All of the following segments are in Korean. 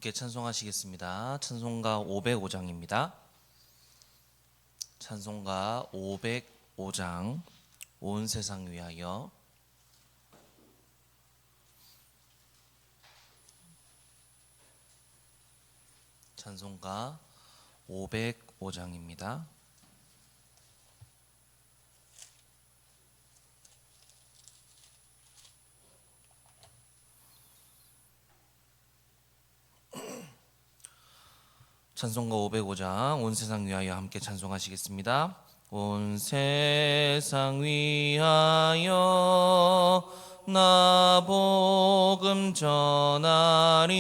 함께 찬송하시겠습니다. 찬송가 505장입니다. 찬송가 505장 온 세상 위하여. 찬송가 505장입니다. 찬송가 505장 온 세상 위하여 함께 찬송하시겠습니다. 온 세상 위하여 나 복음 전하림.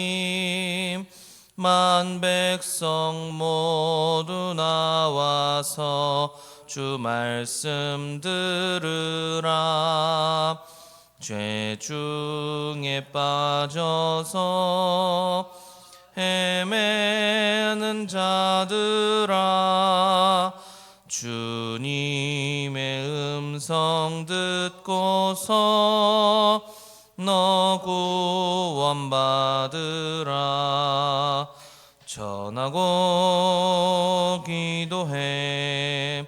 만 백성 모두 나와서 주 말씀 들으라. 죄 중에 빠져서 헤매는 자들아, 주님의 음성 듣고서 너 구원받으라. 전하고 기도해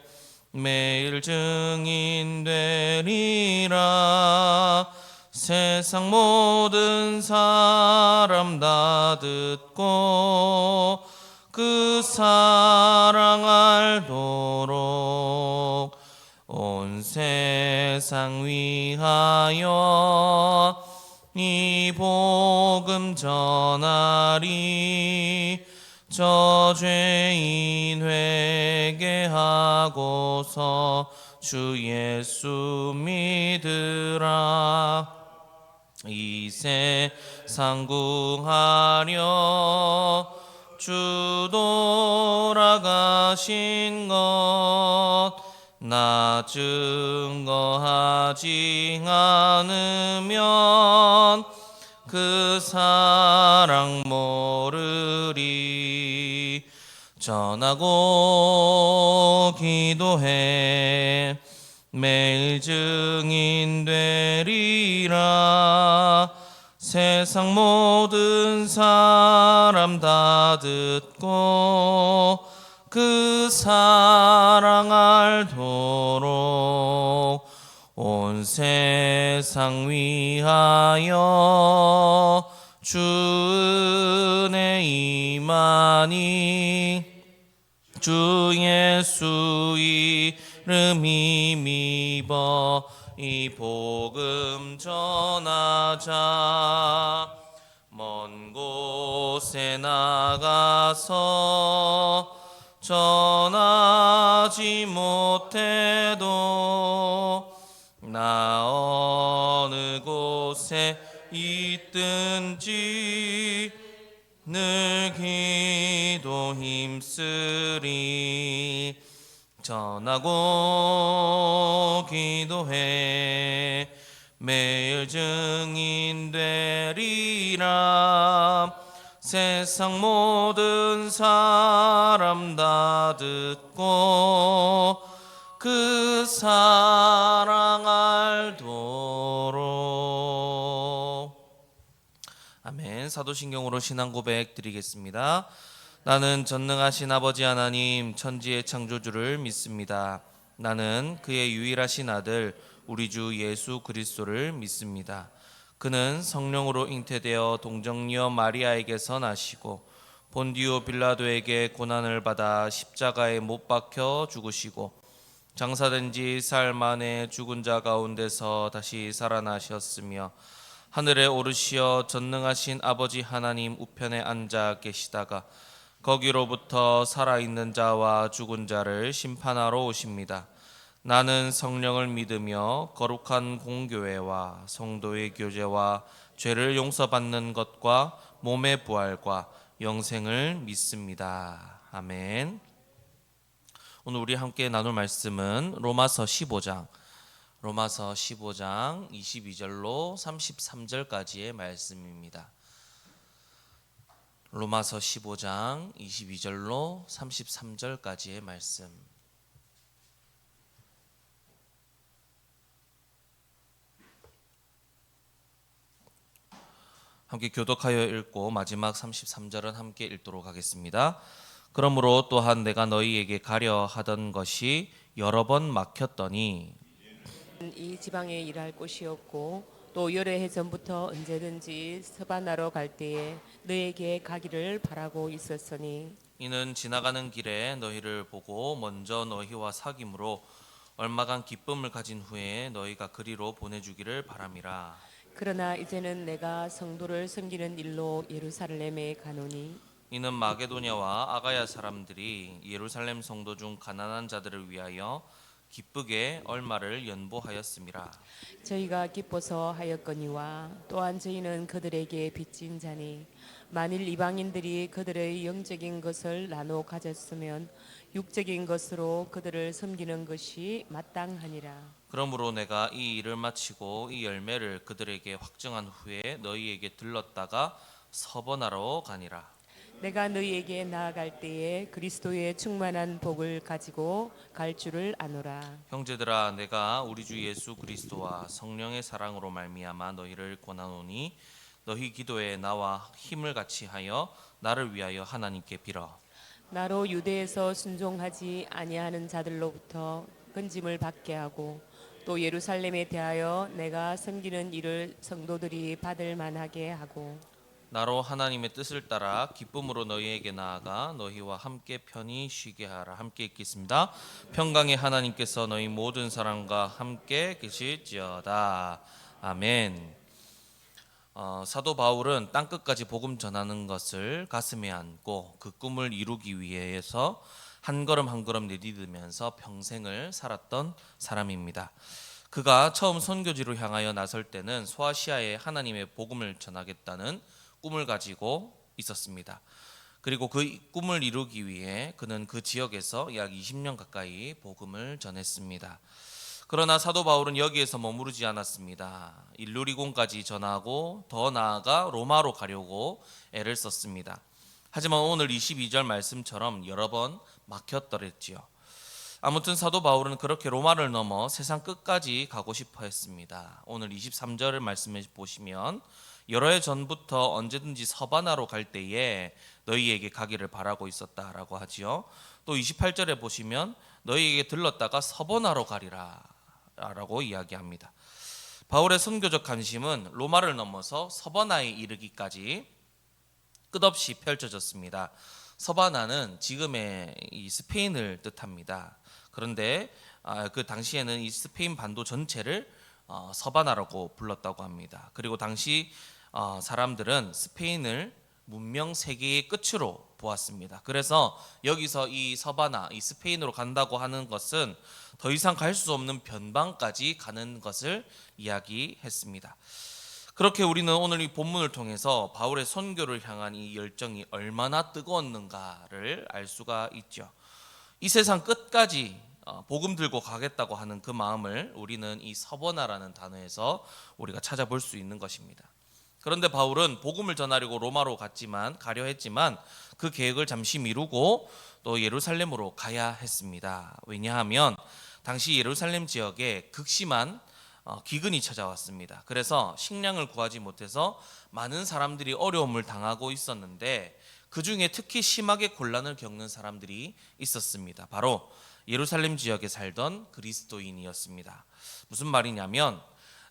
매일 증인 되리라. 세상 모든 사람 다 듣고 그 사랑 알도록 온 세상 위하여 이 복음 전하리. 저 죄인 회개하고서 주 예수 믿으라. 이 세상 구하려 주 돌아가신 것 나 증거하지 않으면 그 사랑 모르리. 전하고 기도해 매일 증인 되리라. 세상 모든 사람 다 듣고 그 사랑 알도록 온 세상 위하여 주 은혜 임하니. 주 예수 이름 힘입어 이 복음 전하자. 먼 곳에 나가서 전하지 못해도 나 어느 곳에 있든지 늘 기도 힘쓰리. 전하고 기도해 매일 증인 되리라. 세상 모든 사람 다 듣고 그 사랑 알도록. 아멘. 사도신경으로 신앙 고백 드리겠습니다. 나는 전능하신 아버지 하나님 천지의 창조주를 믿습니다. 나는 그의 유일하신 아들 우리 주 예수 그리스도를 믿습니다. 그는 성령으로 잉태되어 동정녀 마리아에게서 나시고 본디오 빌라도에게 고난을 받아 십자가에 못 박혀 죽으시고 장사된 지 사흘 만에 죽은 자 가운데서 다시 살아나셨으며 하늘에 오르시어 전능하신 아버지 하나님 우편에 앉아 계시다가 거기로부터 살아있는 자와 죽은 자를 심판하러 오십니다. 나는 성령을 믿으며 거룩한 공교회와 성도의 교제와 죄를 용서받는 것과 몸의 부활과 영생을 믿습니다. 아멘. 오늘 우리 함께 나눌 말씀은 로마서 15장 22절로 33절까지의 말씀입니다. 로마서 15장 22절로 33절까지의 말씀. 함께 교독하여 읽고 마지막 33절은 함께 읽도록 하겠습니다. 그러므로 또한 내가 너희에게 가려 하던 것이 여러 번 막혔더니 이 지방에 일할 곳이 없고 또 여러 해 전부터 언제든지 서바나로 갈 때에 너에게 가기를 바라고 있었으니 이는 지나가는 길에 너희를 보고 먼저 너희와 사귐으로 얼마간 기쁨을 가진 후에 너희가 그리로 보내주기를 바람이라. 그러나 이제는 내가 성도를 섬기는 일로 예루살렘에 가노니 이는 마게도냐와 아가야 사람들이 예루살렘 성도 중 가난한 자들을 위하여 기쁘게 얼마를 연보하였음이라. 저희가 기뻐서 하였거니와 또한 저희는 그들에게 빚진 자니 만일 이방인들이 그들의 영적인 것을 나눠 가졌으면 육적인 것으로 그들을 섬기는 것이 마땅하니라. 그러므로 내가 이 일을 마치고 이 열매를 그들에게 확증한 후에 너희에게 들렀다가 서번하러 가니라. 내가 너희에게 나아갈 때에 그리스도의 충만한 복을 가지고 갈 줄을 아노라. 형제들아, 내가 우리 주 예수 그리스도와 성령의 사랑으로 말미암아 너희를 권하노니 너희 기도에 나와 힘을 같이 하여 나를 위하여 하나님께 빌어. 나로 유대에서 순종하지 아니하는 자들로부터 건짐을 받게 하고 또 예루살렘에 대하여 내가 섬기는 일을 성도들이 받을 만하게 하고 나로 하나님의 뜻을 따라 기쁨으로 너희에게 나아가 너희와 함께 편히 쉬게 하라. 함께 읽겠습니다. 평강의 하나님께서 너희 모든 사람과 함께 계실지어다. 아멘. 사도 바울은 땅끝까지 복음 전하는 것을 가슴에 안고 그 꿈을 이루기 위해서 한 걸음 한 걸음 내디디면서 평생을 살았던 사람입니다. 그가 처음 선교지로 향하여 나설 때는 소아시아에 하나님의 복음을 전하겠다는 꿈을 가지고 있었습니다. 그리고 그 꿈을 이루기 위해 그는 그 지역에서 약 20년 가까이 복음을 전했습니다. 그러나 사도 바울은 여기에서 머무르지 않았습니다. 일루리곤까지 전하고 더 나아가 로마로 가려고 애를 썼습니다. 하지만 오늘 22절 말씀처럼 여러 번 막혔더랬지요. 아무튼 사도 바울은 그렇게 로마를 넘어 세상 끝까지 가고 싶어 했습니다. 오늘 23절을 말씀해 보시면 여러 해 전부터 언제든지 서바나로 갈 때에 너희에게 가기를 바라고 있었다라고 하지요. 또 28절에 보시면 너희에게 들렀다가 서바나로 가리라 라고 이야기합니다. 바울의 선교적 관심은 로마를 넘어서 서바나에 이르기까지 끝없이 펼쳐졌습니다. 서바나는 지금의 이 스페인을 뜻합니다. 그런데 그 당시에는 이 스페인 반도 전체를 서바나라고 불렀다고 합니다. 그리고 당시 사람들은 스페인을 문명 세계의 끝으로 보았습니다. 그래서 여기서 이 서바나, 이 스페인으로 간다고 하는 것은 더 이상 갈 수 없는 변방까지 가는 것을 이야기했습니다. 그렇게 우리는 오늘 이 본문을 통해서 바울의 선교를 향한 이 열정이 얼마나 뜨거웠는가를 알 수가 있죠. 이 세상 끝까지 복음 들고 가겠다고 하는 그 마음을 우리는 이 서버나라는 단어에서 우리가 찾아볼 수 있는 것입니다. 그런데 바울은 복음을 전하려고 로마로 가려 했지만 그 계획을 잠시 미루고 또 예루살렘으로 가야 했습니다. 왜냐하면 당시 예루살렘 지역에 극심한 기근이 찾아왔습니다. 그래서 식량을 구하지 못해서 많은 사람들이 어려움을 당하고 있었는데 그 중에 특히 심하게 곤란을 겪는 사람들이 있었습니다. 바로 예루살렘 지역에 살던 그리스도인이었습니다. 무슨 말이냐면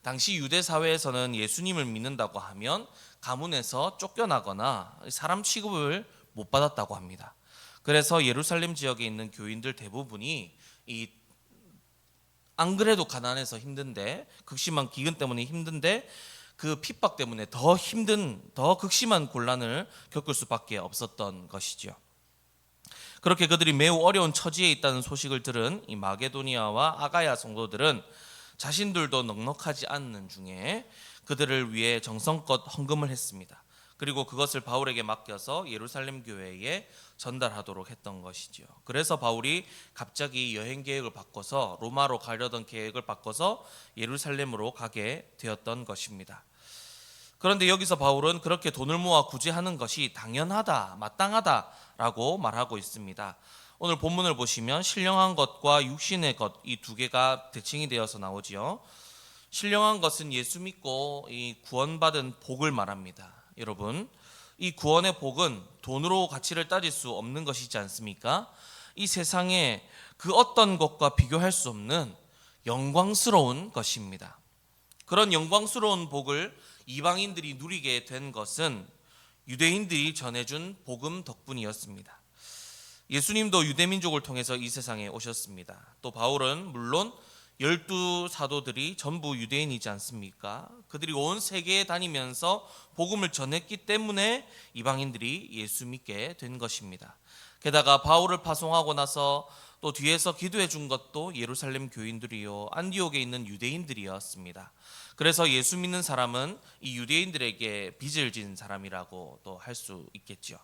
당시 유대 사회에서는 예수님을 믿는다고 하면 가문에서 쫓겨나거나 사람 취급을 못 받았다고 합니다. 그래서 예루살렘 지역에 있는 교인들 대부분이 안 그래도 가난해서 힘든데 극심한 기근 때문에 힘든데 그 핍박 때문에 더 극심한 곤란을 겪을 수밖에 없었던 것이죠. 그렇게 그들이 매우 어려운 처지에 있다는 소식을 들은 이 마게도니아와 아가야 성도들은 자신들도 넉넉하지 않는 중에 그들을 위해 정성껏 헌금을 했습니다. 그리고 그것을 바울에게 맡겨서 예루살렘 교회에 전달하도록 했던 것이죠. 그래서 바울이 갑자기 여행 계획을 바꿔서 로마로 가려던 계획을 바꿔서 예루살렘으로 가게 되었던 것입니다. 그런데 여기서 바울은 그렇게 돈을 모아 구제하는 것이 당연하다, 마땅하다라고 말하고 있습니다. 오늘 본문을 보시면 신령한 것과 육신의 것, 이 두 개가 대칭이 되어서 나오지요. 신령한 것은 예수 믿고 이 구원받은 복을 말합니다. 여러분, 이 구원의 복은 돈으로 가치를 따질 수 없는 것이지 않습니까? 이 세상에 그 어떤 것과 비교할 수 없는 영광스러운 것입니다. 그런 영광스러운 복을 이방인들이 누리게 된 것은 유대인들이 전해준 복음 덕분이었습니다. 예수님도 유대민족을 통해서 이 세상에 오셨습니다. 또 바울은 물론 12사도들이 전부 유대인이지 않습니까? 그들이 온 세계에 다니면서 복음을 전했기 때문에 이방인들이 예수 믿게 된 것입니다. 게다가 바울을 파송하고 나서 또 뒤에서 기도해 준 것도 예루살렘 교인들이요 안디옥에 있는 유대인들이었습니다. 그래서 예수 믿는 사람은 이 유대인들에게 빚을 진 사람이라고 또 할 수 있겠죠.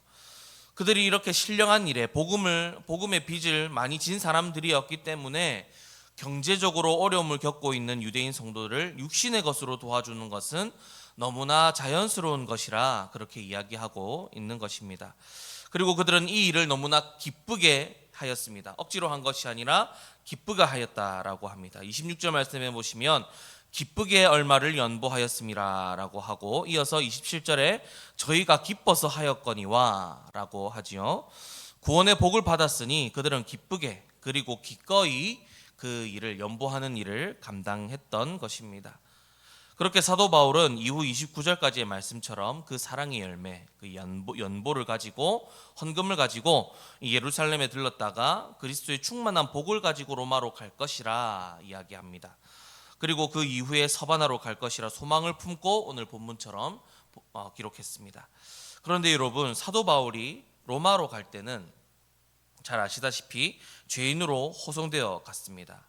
그들이 이렇게 신령한 일에 복음의 빚을 많이 진 사람들이었기 때문에 경제적으로 어려움을 겪고 있는 유대인 성도를 육신의 것으로 도와주는 것은 너무나 자연스러운 것이라 그렇게 이야기하고 있는 것입니다. 그리고 그들은 이 일을 너무나 기쁘게 하였습니다. 억지로 한 것이 아니라 기쁘게 하였다라고 합니다. 26절 말씀에 보시면 기쁘게 얼마를 연보하였음이라 라고 하고 이어서 27절에 저희가 기뻐서 하였거니와 라고 하지요. 구원의 복을 받았으니 그들은 기쁘게 그리고 기꺼이 그 일을 연보하는 일을 감당했던 것입니다. 그렇게 사도 바울은 이후 29절까지의 말씀처럼 그 사랑의 열매, 그 연보를 가지고 헌금을 가지고 예루살렘에 들렀다가 그리스도의 충만한 복을 가지고 로마로 갈 것이라 이야기합니다. 그리고 그 이후에 서바나로 갈 것이라 소망을 품고 오늘 본문처럼 기록했습니다. 그런데 여러분, 사도 바울이 로마로 갈 때는 잘 아시다시피 죄인으로 호송되어 갔습니다.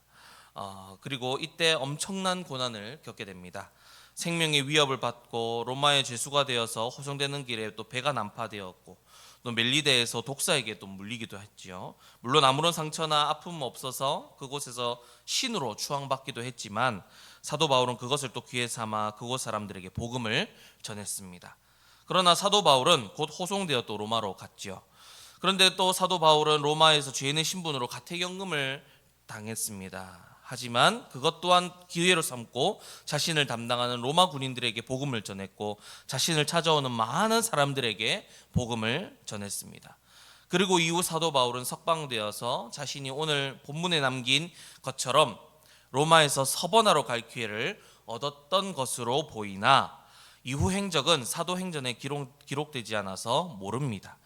그리고 이때 엄청난 고난을 겪게 됩니다. 생명의 위협을 받고 로마의 죄수가 되어서 호송되는 길에 또 배가 난파되었고 또 멜리데에서 독사에게 또 물리기도 했지요. 물론 아무런 상처나 아픔 없어서 그곳에서 신으로 추앙받기도 했지만 사도 바울은 그것을 또 기회 삼아 그곳 사람들에게 복음을 전했습니다. 그러나 사도 바울은 곧 호송되어 또 로마로 갔지요. 그런데 또 사도 바울은 로마에서 죄인의 신분으로 가택연금을 당했습니다. 하지만 그것 또한 기회로 삼고 자신을 담당하는 로마 군인들에게 복음을 전했고 자신을 찾아오는 많은 사람들에게 복음을 전했습니다. 그리고 이후 사도 바울은 석방되어서 자신이 오늘 본문에 남긴 것처럼 로마에서 서버나로 갈 기회를 얻었던 것으로 보이나 이후 행적은 사도행전에 기록되지 않아서 모릅니다.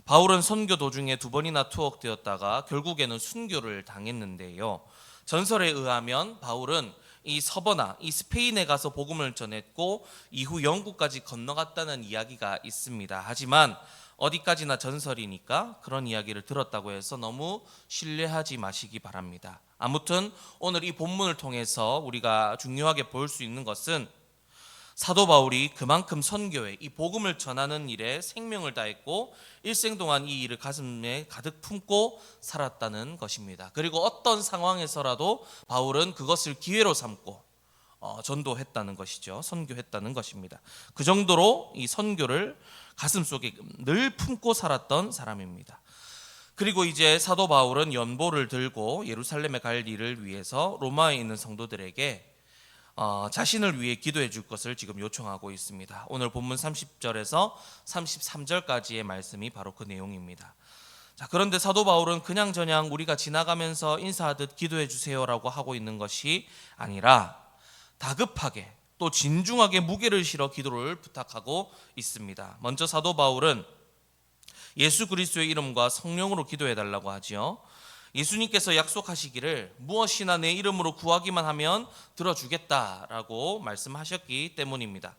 바울은 선교 도중에 2번이나 투옥되었다가 결국에는 순교를 당했는데요. 전설에 의하면 바울은 이 서버나 이 스페인에 가서 복음을 전했고 이후 영국까지 건너갔다는 이야기가 있습니다. 하지만 어디까지나 전설이니까 그런 이야기를 들었다고 해서 너무 신뢰하지 마시기 바랍니다. 아무튼 오늘 이 본문을 통해서 우리가 중요하게 볼 수 있는 것은 사도 바울이 그만큼 선교에 이 복음을 전하는 일에 생명을 다했고 일생 동안 이 일을 가슴에 가득 품고 살았다는 것입니다. 그리고 어떤 상황에서라도 바울은 그것을 기회로 삼고 전도했다는 것이죠. 선교했다는 것입니다. 그 정도로 이 선교를 가슴속에 늘 품고 살았던 사람입니다. 그리고 이제 사도 바울은 연보를 들고 예루살렘에 갈 일을 위해서 로마에 있는 성도들에게 자신을 위해 기도해 줄 것을 지금 요청하고 있습니다. 오늘 본문 30절에서 33절까지의 말씀이 바로 그 내용입니다. 자, 그런데 사도 바울은 그냥저냥 우리가 지나가면서 인사하듯 기도해 주세요라고 하고 있는 것이 아니라 다급하게 또 진중하게 무게를 실어 기도를 부탁하고 있습니다. 먼저 사도 바울은 예수 그리스도의 이름과 성령으로 기도해 달라고 하지요. 예수님께서 약속하시기를 무엇이나 내 이름으로 구하기만 하면 들어주겠다라고 말씀하셨기 때문입니다.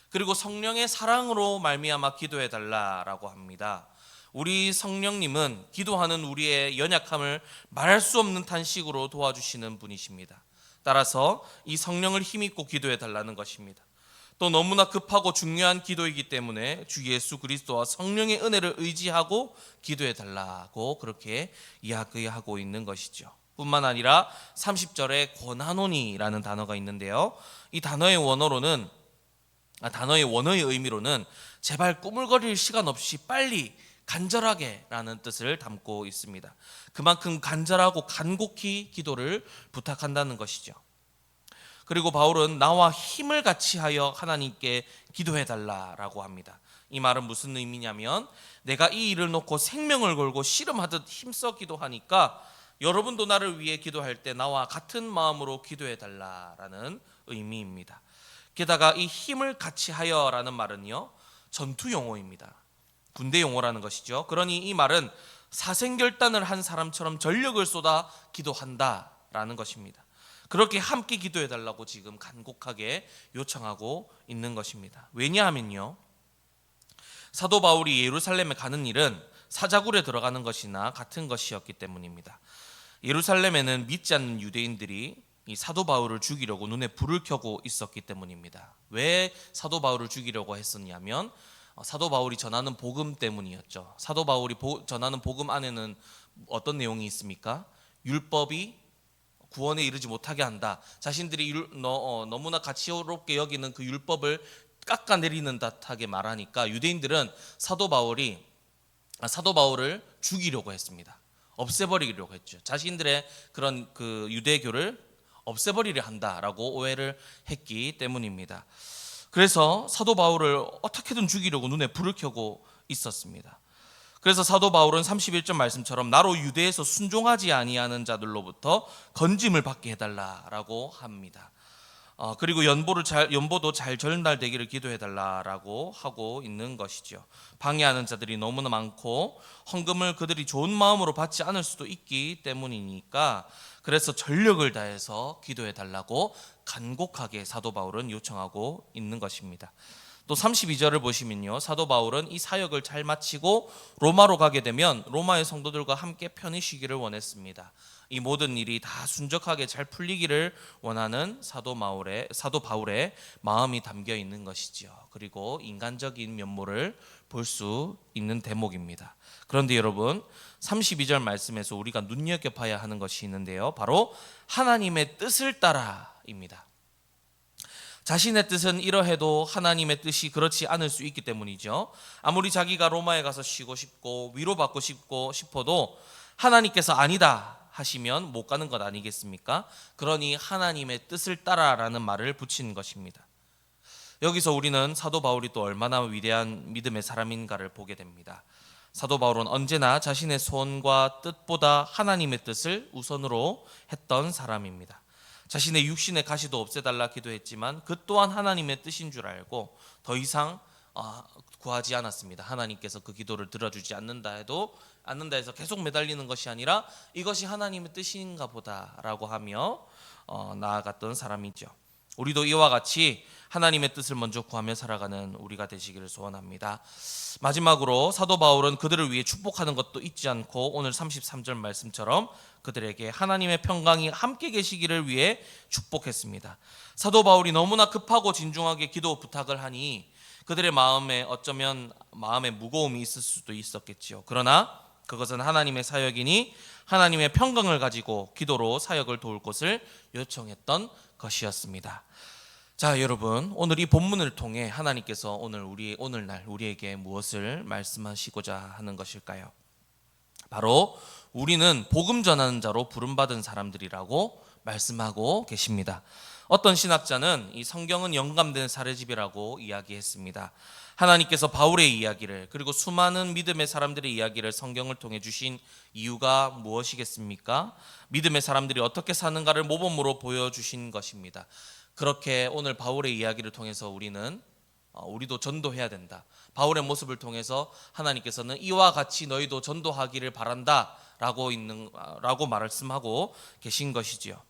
그리고 성령의 사랑으로 말미암아 기도해 달라라고 합니다. 우리 성령님은 기도하는 우리의 연약함을 말할 수 없는 탄식으로 도와주시는 분이십니다. 따라서 이 성령을 힘입고 기도해 달라는 것입니다. 또 너무나 급하고 중요한 기도이기 때문에 주 예수 그리스도와 성령의 은혜를 의지하고 기도해 달라고 그렇게 이야기하고 있는 것이죠. 뿐만 아니라 30절에 권하노니라는 단어가 있는데요. 이 단어의 원어의 의미로는 제발 꾸물거릴 시간 없이 빨리 간절하게 라는 뜻을 담고 있습니다. 그만큼 간절하고 간곡히 기도를 부탁한다는 것이죠. 그리고 바울은 나와 힘을 같이 하여 하나님께 기도해 달라라고 합니다. 이 말은 무슨 의미냐면 내가 이 일을 놓고 생명을 걸고 씨름하듯 힘써 기도하니까 여러분도 나를 위해 기도할 때 나와 같은 마음으로 기도해 달라라는 의미입니다. 게다가 이 힘을 같이 하여라는 말은요, 전투 용어입니다. 군대 용어라는 것이죠. 그러니 이 말은 사생결단을 한 사람처럼 전력을 쏟아 기도한다라는 것입니다. 그렇게 함께 기도해 달라고 지금 간곡하게 요청하고 있는 것입니다. 왜냐하면요, 사도 바울이 예루살렘에 가는 일은 사자굴에 들어가는 것이나 같은 것이었기 때문입니다. 예루살렘에는 믿지 않는 유대인들이 이 사도 바울을 죽이려고 눈에 불을 켜고 있었기 때문입니다. 왜 사도 바울을 죽이려고 했었냐면 사도 바울이 전하는 복음 때문이었죠. 사도 바울이 전하는 복음 안에는 어떤 내용이 있습니까? 율법이 구원에 이르지 못하게 한다. 자신들이 너무나 가치롭게 여기는 그 율법을 깎아내리는 듯하게 말하니까 유대인들은 사도 바울을 죽이려고 했습니다. 없애버리려고 했죠. 자신들의 그런 그 유대교를 없애버리려 한다라고 오해를 했기 때문입니다. 그래서 사도 바울을 어떻게든 죽이려고 눈에 불을 켜고 있었습니다. 그래서 사도 바울은 31절 말씀처럼 나로 유대에서 순종하지 아니하는 자들로부터 건짐을 받게 해달라라고 합니다. 그리고 연보도 잘 전달되기를 기도해달라라고 하고 있는 것이죠. 방해하는 자들이 너무나 많고 헌금을 그들이 좋은 마음으로 받지 않을 수도 있기 때문이니까 그래서 전력을 다해서 기도해달라고 간곡하게 사도 바울은 요청하고 있는 것입니다. 또 32절을 보시면요, 사도 바울은 이 사역을 잘 마치고 로마로 가게 되면 로마의 성도들과 함께 편히 쉬기를 원했습니다. 이 모든 일이 다 순적하게 잘 풀리기를 원하는 사도 바울의 마음이 담겨 있는 것이지요. 그리고 인간적인 면모를 볼 수 있는 대목입니다. 그런데 여러분, 32절 말씀에서 우리가 눈여겨봐야 하는 것이 있는데요, 바로 하나님의 뜻을 따라입니다. 자신의 뜻은 이러해도 하나님의 뜻이 그렇지 않을 수 있기 때문이죠. 아무리 자기가 로마에 가서 쉬고 싶고 위로받고 싶어도 하나님께서 아니다 하시면 못 가는 것 아니겠습니까? 그러니 하나님의 뜻을 따라라는 말을 붙인 것입니다. 여기서 우리는 사도 바울이 또 얼마나 위대한 믿음의 사람인가를 보게 됩니다. 사도 바울은 언제나 자신의 소원과 뜻보다 하나님의 뜻을 우선으로 했던 사람입니다. 자신의 육신의 가시도 없애달라 기도했지만 그 또한 하나님의 뜻인 줄 알고 더 이상 구하지 않았습니다. 하나님께서 그 기도를 들어주지 않는다 해서 계속 매달리는 것이 아니라 이것이 하나님의 뜻인가 보다라고 하며 나아갔던 사람이죠. 우리도 이와 같이 하나님의 뜻을 먼저 구하며 살아가는 우리가 되시기를 소원합니다. 마지막으로 사도 바울은 그들을 위해 축복하는 것도 잊지 않고 오늘 33절 말씀처럼 그들에게 하나님의 평강이 함께 계시기를 위해 축복했습니다. 사도 바울이 너무나 급하고 진중하게 기도 부탁을 하니 그들의 마음에 어쩌면 마음에 무거움이 있을 수도 있었겠지요. 그러나 그것은 하나님의 사역이니 하나님의 평강을 가지고 기도로 사역을 도울 것을 요청했던 것이었습니다. 자, 여러분, 오늘 이 본문을 통해 하나님께서 오늘날 우리에게 무엇을 말씀하시고자 하는 것일까요? 바로 우리는 복음 전하는 자로 부름받은 사람들이라고 말씀하고 계십니다. 어떤 신학자는 이 성경은 영감된 사례집이라고 이야기했습니다. 하나님께서 바울의 이야기를 그리고 수많은 믿음의 사람들의 이야기를 성경을 통해 주신 이유가 무엇이겠습니까? 믿음의 사람들이 어떻게 사는가를 모범으로 보여주신 것입니다. 그렇게 오늘 바울의 이야기를 통해서 우리도 전도해야 된다. 바울의 모습을 통해서 하나님께서는 이와 같이 너희도 전도하기를 바란다 라고 말씀하고 계신 것이지요.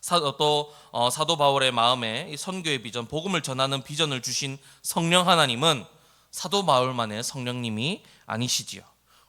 사도 바울의 마음에 선교의 비전, 복음을 전하는 비전을 주신 성령 하나님은 사도 바울만의 성령님이 아니시지요.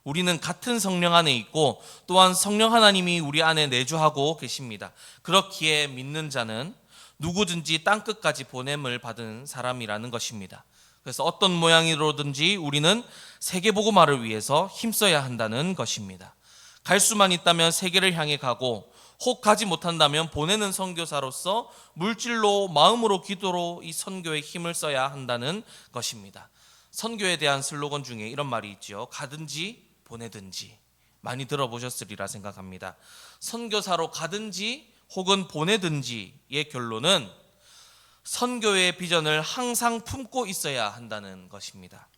우리는 같은 성령 안에 있고 또한 성령 하나님이 우리 안에 내주하고 계십니다. 그렇기에 믿는 자는 누구든지 땅끝까지 보냄을 받은 사람이라는 것입니다. 그래서 어떤 모양으로든지 우리는 세계복음화를 위해서 힘써야 한다는 것입니다. 갈 수만 있다면 세계를 향해 가고 혹 가지 못한다면 보내는 선교사로서 물질로 마음으로 기도로 이 선교에 힘을 써야 한다는 것입니다. 선교에 대한 슬로건 중에 이런 말이 있죠. 가든지 보내든지. 많이 들어보셨으리라 생각합니다. 선교사로 가든지 혹은 보내든지의 결론은 선교의 비전을 항상 품고 있어야 한다는 것입니다.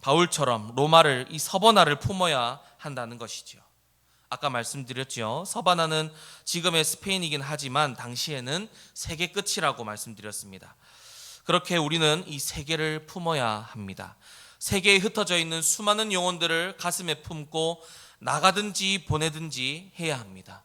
바울처럼 로마를, 이 서바나를 품어야 한다는 것이죠. 아까 말씀드렸죠. 서바나는 지금의 스페인이긴 하지만 당시에는 세계 끝이라고 말씀드렸습니다. 그렇게 우리는 이 세계를 품어야 합니다. 세계에 흩어져 있는 수많은 영혼들을 가슴에 품고 나가든지 보내든지 해야 합니다.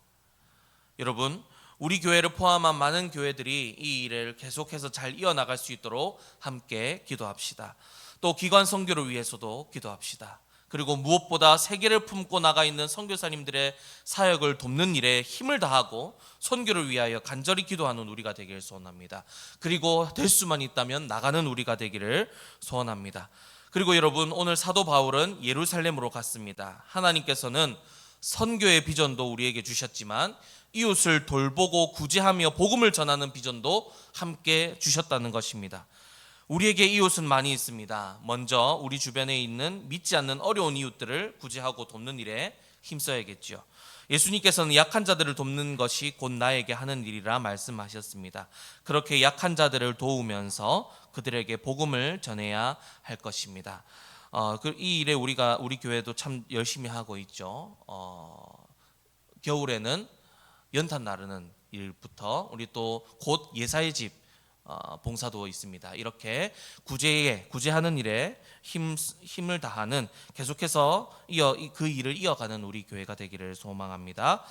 여러분, 우리 교회를 포함한 많은 교회들이 이 일을 계속해서 잘 이어나갈 수 있도록 함께 기도합시다. 또 기관 선교를 위해서도 기도합시다. 그리고 무엇보다 세계를 품고 나가 있는 선교사님들의 사역을 돕는 일에 힘을 다하고 선교를 위하여 간절히 기도하는 우리가 되기를 소원합니다. 그리고 될 수만 있다면 나가는 우리가 되기를 소원합니다. 그리고 여러분, 오늘 사도 바울은 예루살렘으로 갔습니다. 하나님께서는 선교의 비전도 우리에게 주셨지만 이웃을 돌보고 구제하며 복음을 전하는 비전도 함께 주셨다는 것입니다. 우리에게 이웃은 많이 있습니다. 먼저 우리 주변에 있는 믿지 않는 어려운 이웃들을 구제하고 돕는 일에 힘써야겠죠. 예수님께서는 약한 자들을 돕는 것이 곧 나에게 하는 일이라 말씀하셨습니다. 그렇게 약한 자들을 도우면서 그들에게 복음을 전해야 할 것입니다. 이 일에 우리 교회도 참 열심히 하고 있죠. 겨울에는 연탄 나르는 일부터 우리 또 곧 예사의 집 봉사도 있습니다. 이렇게 구제하는 일에 힘을 다하는, 계속해서 그 일을 이어가는 우리 교회가 되기를 소망합니다.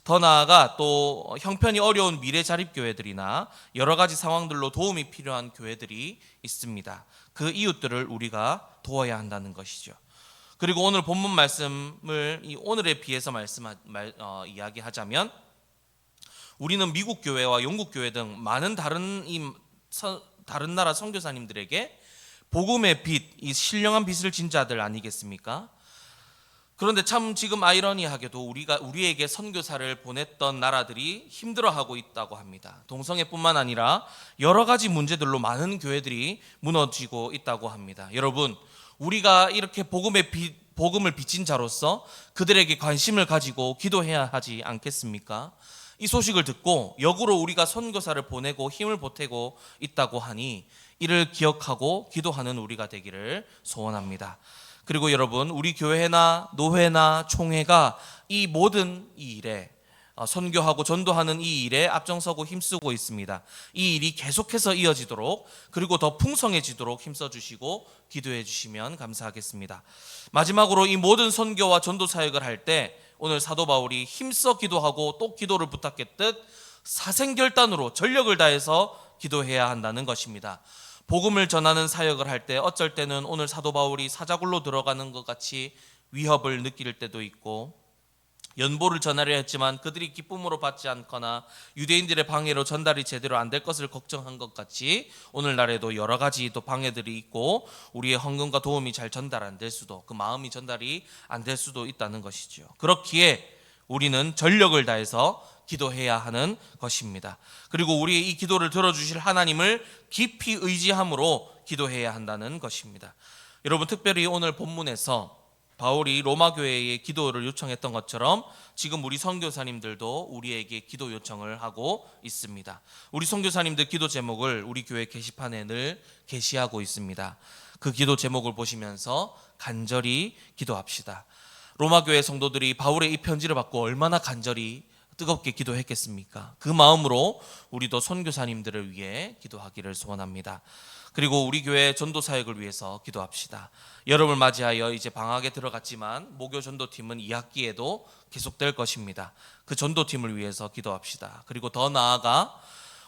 더 나아가 또 형편이 어려운 미래 자립 교회들이나 여러 가지 상황들로 도움이 필요한 교회들이 있습니다. 그 이웃들을 우리가 도와야 한다는 것이죠. 그리고 오늘 본문 말씀을 오늘에 비해서 이야기하자면, 우리는 미국 교회와 영국 교회 등 많은 다른 나라 선교사님들에게 복음의 빛, 이 신령한 빛을 진 자들 아니겠습니까? 그런데 참 지금 아이러니하게도 우리에게 선교사를 보냈던 나라들이 힘들어하고 있다고 합니다. 동성애뿐만 아니라 여러 가지 문제들로 많은 교회들이 무너지고 있다고 합니다. 여러분, 우리가 이렇게 복음을 비친 자로서 그들에게 관심을 가지고 기도해야 하지 않겠습니까? 이 소식을 듣고 역으로 우리가 선교사를 보내고 힘을 보태고 있다고 하니 이를 기억하고 기도하는 우리가 되기를 소원합니다. 그리고 여러분, 우리 교회나 노회나 총회가 이 모든 이 일에 선교하고 전도하는 이 일에 앞장서고 힘쓰고 있습니다. 이 일이 계속해서 이어지도록, 그리고 더 풍성해지도록 힘써 주시고 기도해 주시면 감사하겠습니다. 마지막으로 이 모든 선교와 전도 사역을 할 때 오늘 사도 바울이 힘써 기도하고 또 기도를 부탁했듯 사생결단으로 전력을 다해서 기도해야 한다는 것입니다. 복음을 전하는 사역을 할 때 어쩔 때는 오늘 사도 바울이 사자굴로 들어가는 것 같이 위협을 느낄 때도 있고, 연보를 전하려 했지만 그들이 기쁨으로 받지 않거나 유대인들의 방해로 전달이 제대로 안 될 것을 걱정한 것 같이 오늘날에도 여러 가지 또 방해들이 있고 우리의 헌금과 도움이 잘 전달 안 될 수도, 그 마음이 전달이 안 될 수도 있다는 것이죠. 그렇기에 우리는 전력을 다해서 기도해야 하는 것입니다. 그리고 우리의 이 기도를 들어주실 하나님을 깊이 의지함으로 기도해야 한다는 것입니다. 여러분, 특별히 오늘 본문에서 바울이 로마 교회에 기도를 요청했던 것처럼 지금 우리 선교사님들도 우리에게 기도 요청을 하고 있습니다. 우리 선교사님들 기도 제목을 우리 교회 게시판에 늘 게시하고 있습니다. 그 기도 제목을 보시면서 간절히 기도합시다. 로마 교회 성도들이 바울의 이 편지를 받고 얼마나 간절히 뜨겁게 기도했겠습니까? 그 마음으로 우리도 선교사님들을 위해 기도하기를 소원합니다. 그리고 우리 교회 전도 사역을 위해서 기도합시다. 여름을 맞이하여 이제 방학에 들어갔지만 모교 전도팀은 2학기에도 계속될 것입니다. 그 전도팀을 위해서 기도합시다. 그리고 더 나아가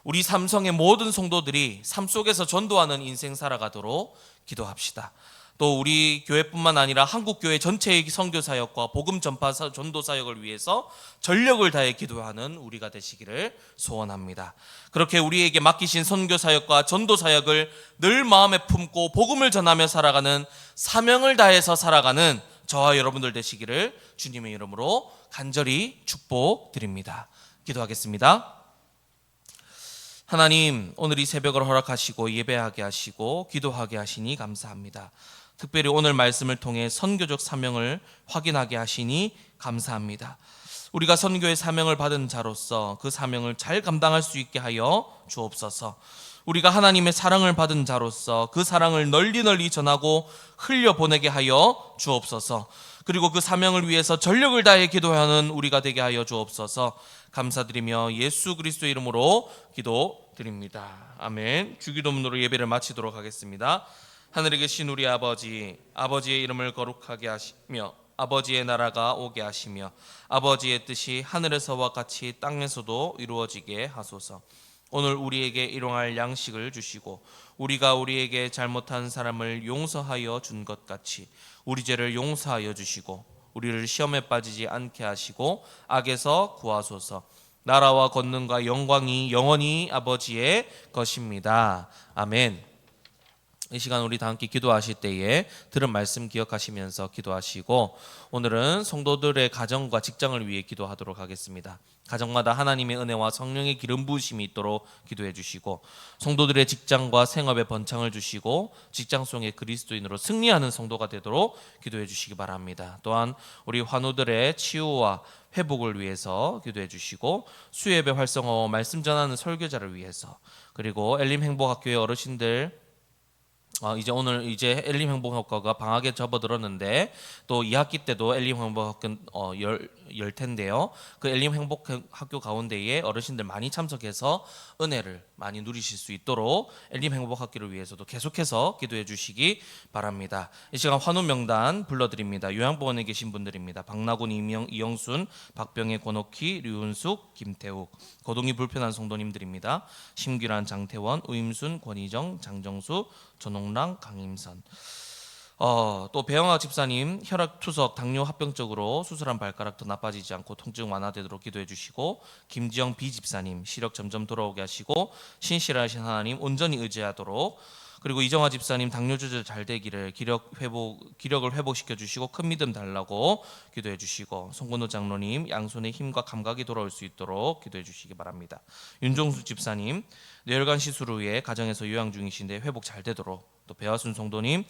우리 삼성의 모든 성도들이 삶 속에서 전도하는 인생 살아가도록 기도합시다. 또 우리 교회뿐만 아니라 한국 교회 전체의 선교 사역과 복음 전파 전도 사역을 위해서 전력을 다해 기도하는 우리가 되시기를 소원합니다. 그렇게 우리에게 맡기신 선교 사역과 전도 사역을 늘 마음에 품고 복음을 전하며 살아가는, 사명을 다해서 살아가는 저와 여러분들 되시기를 주님의 이름으로 간절히 축복드립니다. 기도하겠습니다. 하나님, 오늘 이 새벽을 허락하시고 예배하게 하시고 기도하게 하시니 감사합니다. 특별히 오늘 말씀을 통해 선교적 사명을 확인하게 하시니 감사합니다. 우리가 선교의 사명을 받은 자로서 그 사명을 잘 감당할 수 있게 하여 주옵소서. 우리가 하나님의 사랑을 받은 자로서 그 사랑을 널리 전하고 흘려보내게 하여 주옵소서. 그리고 그 사명을 위해서 전력을 다해 기도하는 우리가 되게 하여 주옵소서. 감사드리며 예수 그리스도 이름으로 기도드립니다. 아멘. 주기도문으로 예배를 마치도록 하겠습니다. 하늘에 계신 우리 아버지, 아버지의 이름을 거룩하게 하시며 아버지의 나라가 오게 하시며 아버지의 뜻이 하늘에서와 같이 땅에서도 이루어지게 하소서. 오늘 우리에게 일용할 양식을 주시고 우리가 우리에게 잘못한 사람을 용서하여 준 것 같이 우리 죄를 용서하여 주시고 우리를 시험에 빠지지 않게 하시고 악에서 구하소서. 나라와 권능과 영광이 영원히 아버지의 것입니다. 아멘. 이 시간 우리 다 함께 기도하실 때에 들은 말씀 기억하시면서 기도하시고 오늘은 성도들의 가정과 직장을 위해 기도하도록 하겠습니다. 가정마다 하나님의 은혜와 성령의 기름 부으심이 있도록 기도해 주시고 성도들의 직장과 생업에 번창을 주시고 직장 속의 그리스도인으로 승리하는 성도가 되도록 기도해 주시기 바랍니다. 또한 우리 환우들의 치유와 회복을 위해서 기도해 주시고 수예배 활성화와 말씀 전하는 설교자를 위해서 그리고 엘림 행복학교의 어르신들 이제 엘림 행복학교가 방학에 접어들었는데 또 2학기 때도 엘림 행복학교 열 텐데요. 그 엘림 행복학교 가운데에 어르신들 많이 참석해서 은혜를 많이 누리실 수 있도록 엘림 행복학교를 위해서도 계속해서 기도해 주시기 바랍니다. 이 시간 환우 명단 불러드립니다. 요양보건에 계신 분들입니다. 박나군, 이영순, 박병혜, 권옥희, 류은숙, 김태욱. 거동이 불편한 성도님들입니다. 심규란, 장태원, 우임순, 권희정, 장정수, 전홍랑, 강임선. 또 배영아 집사님 혈압 투석 당뇨 합병증으로 수술한 발가락 더 나빠지지 않고 통증 완화되도록 기도해 주시고 김지영 B 집사님 시력 점점 돌아오게 하시고 신실하신 하나님 온전히 의지하도록 그리고 이정화 집사님 당뇨 조절 잘 되기를 기력을 회복시켜 주시고 큰 믿음 달라고 기도해 주시고 송건호 장로님 양손에 힘과 감각이 돌아올 수 있도록 기도해 주시기 바랍니다. 윤종수 집사님 뇌혈관 시술 후에 가정에서 요양 중이신데 회복 잘 되도록 또 배화순 성도님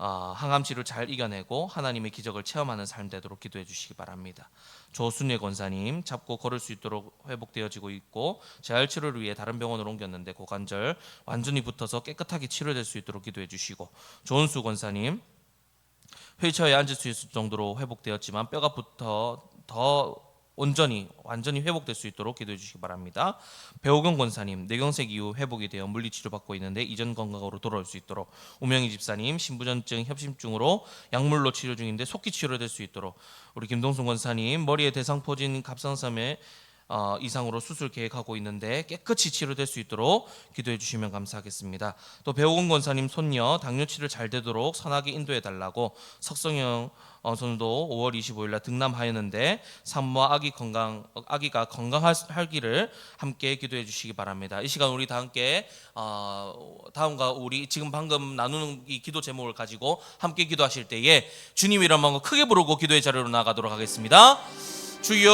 항암 치료 잘 이겨내고 하나님의 기적을 체험하는 삶 되도록 기도해 주시기 바랍니다. 조순례 권사님 잡고 걸을 수 있도록 회복되어지고 있고 재활 치료를 위해 다른 병원으로 옮겼는데 고관절 완전히 붙어서 깨끗하게 치료될 수 있도록 기도해 주시고 조은수 권사님 휠체어에 앉을 수 있을 정도로 회복되었지만 뼈가 붙어 더 완전히 회복될 수 있도록 기도해 주시기 바랍니다. 배호경 권사님 뇌경색 이후 회복이 되어 물리치료 받고 있는데 이전 건강으로 돌아올 수 있도록 우명희 집사님 신부전증 협심증으로 약물로 치료 중인데 속히 치료될 수 있도록 우리 김동순 권사님 머리에 대상포진 갑상선에 이상으로 수술 계획하고 있는데 깨끗이 치료될 수 있도록 기도해 주시면 감사하겠습니다. 또 배호근 권사님 손녀 당뇨 치료 잘 되도록 선하게 인도해 달라고 석성영 선도 5월 25일 날 등남하였는데 산모와 아기가 건강하기를 함께 기도해 주시기 바랍니다. 이 시간 우리 다 함께 다음과 우리 지금 방금 나누는 이 기도 제목을 가지고 함께 기도하실 때에 주님 이름만 크게 부르고 기도의 자리로 나가도록 하겠습니다. 주여